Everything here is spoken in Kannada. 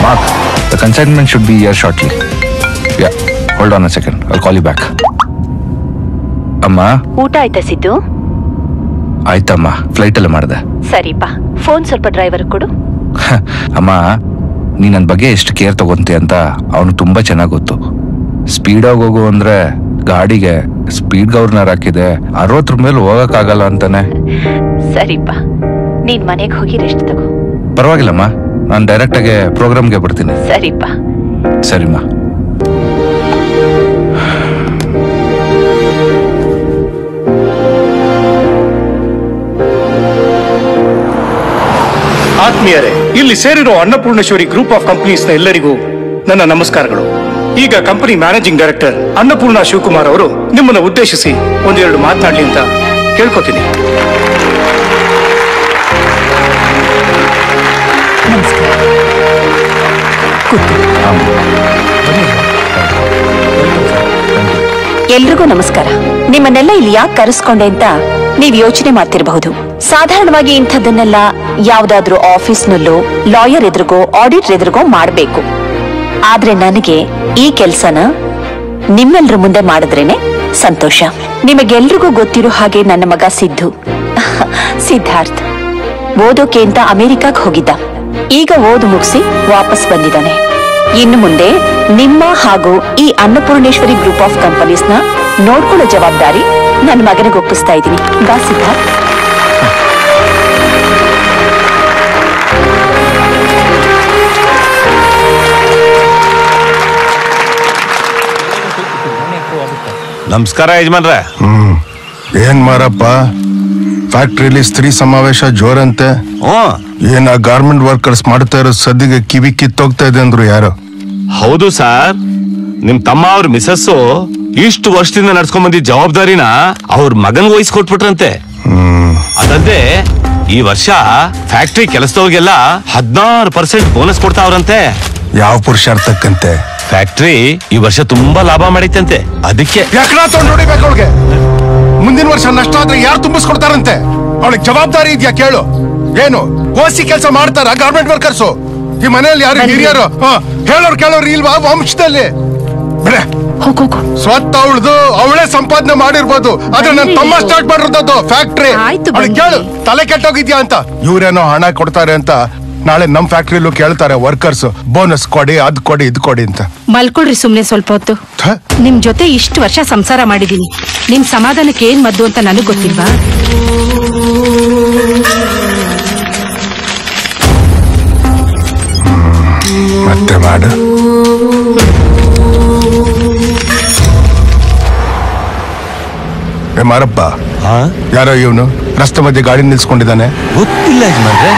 Mark, the consignment should be here shortly. Yeah, hold on a second. I'll call you back. ಅಮ್ಮ, ಊಟ ಆಯ್ತಾ ಸಿದ್ದು? ಆಯ್ತಮ್ಮ, ಫ್ಲೈಟ್ ಎಲ್ಲ ಮಾಡಿದೆ. ಸರಿಪಾ, ಫೋನ್ ಸ್ವಲ್ಪ ಡ್ರೈವರ್ ಕೊಡು. ಅಮ್ಮ, ನೀ ನನ್ನ ಬಗ್ಗೆ ಎಷ್ಟು ಕೇರ್ ತಗೊಂತೀಯ ಅಂತ ಅವನು ತುಂಬಾ ಚೆನ್ನಾಗಿ ಗೊತ್ತು. ಸ್ಪೀಡಾಗಿ ಹೋಗು ಅಂದ್ರೆ ಗಾಡಿಗೆ ಸ್ಪೀಡ್ ಗವರ್ನರ್ ಹಾಕಿದೆ, 60 ಮೇಲೆ ಹೋಗಕ್ಕಾಗಲ್ಲ ಅಂತಾನೆ. ಸರಿಪಾ, ನೀನ್ ಮನೆಗೆ ಹೋಗಿ ರೆಸ್ಟ್ ತಗೋ. ಪರವಾಗಿಲ್ಲಮ್ಮ, ನಾನು ಡೈರೆಕ್ಟ್ ಆಗಿ ಪ್ರೋಗ್ರಾಮ್ಗೆ ಬರ್ತೀನಿ. ಸರಿಪಾ. ಸರಿಮ್ಮ. ಆತ್ಮೀಯರೇ, ಇಲ್ಲಿ ಸೇರಿರೋ ಅನ್ನಪೂರ್ಣೇಶ್ವರಿ ಗ್ರೂಪ್ ಆಫ್ ಕಂಪನೀಸ್ನ ಎಲ್ಲರಿಗೂ ನನ್ನ ನಮಸ್ಕಾರಗಳು. ಈಗ company managing director Annapurna Shivakumar ಅವರು ನಿಮ್ಮನ್ನು ಉದ್ದೇಶಿಸಿ ಒಂದೆರಡು ಮಾತನಾಡಲಿ ಅಂತ ಕೇಳ್ಕೊತೀನಿ. ಎಲ್ರಿಗೂ ನಮಸ್ಕಾರ. ನಿಮ್ಮನ್ನೆಲ್ಲ ಇಲ್ಲಿ ಯಾಕೆ ಕರೆಸ್ಕೊಂಡೆ ಅಂತ ನೀವ್ ಯೋಚನೆ ಮಾಡ್ತಿರಬಹುದು. ಸಾಧಾರಣವಾಗಿ ಇಂಥದ್ದನ್ನೆಲ್ಲ ಯಾವ್ದಾದ್ರೂ ಆಫೀಸ್ನಲ್ಲೋ, ಲಾಯರ್ ಎದುರಿಗೋ, ಆಡಿಟರ್ ಎದುರಿಗೋ ಮಾಡ್ಬೇಕು. ಆದ್ರೆ ನನಗೆ ಈ ಕೆಲ್ಸನ ನಿಮ್ಮೆಲ್ರ ಮುಂದೆ ಮಾಡಿದ್ರೇನೆ ಸಂತೋಷ. ನಿಮಗೆಲ್ರಿಗೂ ಗೊತ್ತಿರೋ ಹಾಗೆ ನನ್ನ ಮಗ ಸಿದ್ಧಾರ್ಥ್ ಓದೋಕೆ ಅಂತ ಅಮೆರಿಕಾಗ್ ಹೋಗಿದ್ದ. ಈಗ ಓದು ಮುಗಿಸಿ ವಾಪಸ್ ಬಂದಿದ್ದಾನೆ. ಇನ್ನು ಮುಂದೆ ನಿಮ್ಮ ಹಾಗೂ ಈ ಅನ್ನಪೂರ್ಣೇಶ್ವರಿ ಗ್ರೂಪ್ ಆಫ್ ಕಂಪನೀಸ್ನ ನೋಡ್ಕೊಳ್ಳೋ ಜವಾಬ್ದಾರಿ ನನ್ನ ಮಗನಿಗೆ ಒಪ್ಪಿಸ್ತಾ ಇದ್ದೀನಿ. ಬಾ ಸಿದ್ಧಾರ್ಥ್. ನಮಸ್ಕಾರ ಯಜಮಾನ್ರೆ. ಏನ್ ಮಾರಪ್ಪ, ಫ್ಯಾಕ್ಟ್ರಿಲಿ ಸ್ತ್ರೀ ಸಮಾವೇಶ ಜೋರಂತೆ. ಏನ ಗಾರ್ಮೆಂಟ್ ವರ್ಕರ್ಸ್ ಮಾಡ್ತಾ ಇರೋ ಸದ್ದಿಗೆ ಕಿವಿ ಕಿತ್ತೋಗ್ತಾ ಇದೆ ಅಂದ್ರು ಯಾರು? ಹೌದು ಸರ್, ನಿಮ್ ತಮ್ಮ ಅವ್ರ ಮಿಸಸ್ಸು ಇಷ್ಟು ವರ್ಷದಿಂದ ನಡ್ಸ್ಕೊಂಡ್ ಬಂದಿದ್ದ ಜವಾಬ್ದಾರಿನ ಅವ್ರ ಮಗನ್ ವಹಿಸ್ಕೊಟ್ಬಿಟ್ರಂತೆ. ಅದಲ್ಲದೆ ಈ ವರ್ಷ ಫ್ಯಾಕ್ಟ್ರಿ ಕೆಲಸದವ್ರಿಗೆಲ್ಲ 16% ಬೋನಸ್ ಕೊಡ್ತಾವ್ರಂತೆ. ಯಾವ ಪುರುಷಾರ್ಥಕ್ಕಂತೆ? ಫ್ಯಾಕ್ಟ್ರಿ ಈ ವರ್ಷ ತುಂಬಾ ಲಾಭ ಮಾಡೈತಂತೆ. ಅದಕ್ಕೆ ನೋಡಿಬೇಕು ಅವಳಿಗೆ. ಮುಂದಿನ ವರ್ಷ ನಷ್ಟ ಆದ್ರೆ ಯಾರು ತುಂಬಿಸ್ಕೊಡ್ತಾರಂತೆ? ಅವಳಿಗೆ ಜವಾಬ್ದಾರಿ ಇದೆಯಾ ಕೇಳು. ಏನು ಓಸಿ ಕೆಲಸ ಮಾಡ್ತಾರ ಗಾರ್ಮೆಂಟ್ ವರ್ಕರ್ಸು? ಈ ಮನೆಯಲ್ಲಿ ಯಾರು ಹಿರಿಯರು ಕೇಳೋರು ಇಲ್ವಾ ವಂಶದಲ್ಲಿ? ಸ್ವತ್ತ ಅವಳದು, ಅವಳೇ ಸಂಪಾದನೆ ಮಾಡಿರ್ಬೋದು. ಆದ್ರೆ ನನ್ನ ತಮ್ಮ ಸ್ಟಾರ್ಟ್ ಮಾಡಿರೋದು ಫ್ಯಾಕ್ಟ್ರಿ. ಕೇಳು, ತಲೆ ಕೆಟ್ಟೋಗಿದ್ಯಾ ಅಂತ. ಇವ್ರೇನೋ ಹಣ ಕೊಡ್ತಾರೆ ಅಂತ ನಾಳೆ ನಮ್ ಫ್ಯಾಕ್ಟ್ರಿಲೂ ಕೇಳ್ತಾರೆ ವರ್ಕರ್ಸ್, ಬೋನಸ್ ಕೊಡಿ, ಅದ್ ಕೊಡಿ, ಇದ್ ಕೊಡಿ ಅಂತ. ಮಲ್ಕೊಳ್ರಿ ಸುಮ್ನೆ ಸ್ವಲ್ಪ ಹೊತ್ತು. ನಿಮ್ ಜೊತೆ ಇಷ್ಟು ವರ್ಷ ಸಂಸಾರ ಮಾಡಿದೀನಿ. ನಿಮ್ ಸಮಾಧಾನಕ್ಕೆ ಏನ್ ಮದ್ದು ಅಂತ ನನಗ್ ಗೊತ್ತಿಲ್ವಾ? ಮತ್ತೆ ಮಾಡು. ಮಾರಪ್ಪ, ಯಾರೋ ಇವನು ರಸ್ತೆ ಮಧ್ಯೆ ಗಾಡಿ ನಿಲ್ಸ್ಕೊಂಡಿದ್ದಾನೆ. ಗೊತ್ತಿಲ್ಲ ಯಜಮಾನ್ರೆ.